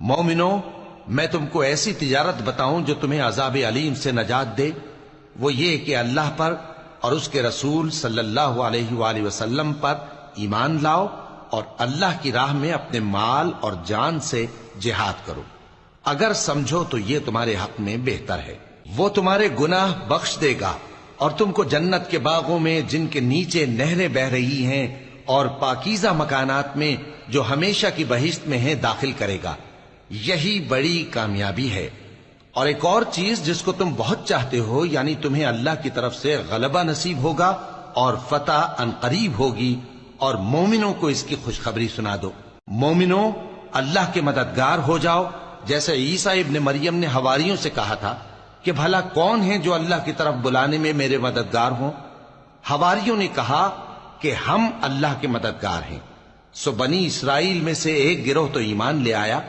مومنو، میں تم کو ایسی تجارت بتاؤں جو تمہیں عذاب علیم سے نجات دے؟ وہ یہ کہ اللہ پر اور اس کے رسول صلی اللہ علیہ وآلہ وسلم پر ایمان لاؤ اور اللہ کی راہ میں اپنے مال اور جان سے جہاد کرو۔ اگر سمجھو تو یہ تمہارے حق میں بہتر ہے۔ وہ تمہارے گناہ بخش دے گا اور تم کو جنت کے باغوں میں جن کے نیچے نہریں بہ رہی ہیں اور پاکیزہ مکانات میں جو ہمیشہ کی بہشت میں ہیں داخل کرے گا۔ یہی بڑی کامیابی ہے۔ اور ایک اور چیز جس کو تم بہت چاہتے ہو، یعنی تمہیں اللہ کی طرف سے غلبہ نصیب ہوگا اور فتح عنقریب ہوگی، اور مومنوں کو اس کی خوشخبری سنا دو۔ مومنوں، اللہ کے مددگار ہو جاؤ، جیسے عیسیٰ ابن مریم نے حواریوں سے کہا تھا کہ بھلا کون ہیں جو اللہ کی طرف بلانے میں میرے مددگار ہوں؟ حواریوں نے کہا کہ ہم اللہ کے مددگار ہیں۔ سو بنی اسرائیل میں سے ایک گروہ تو ایمان لے آیا،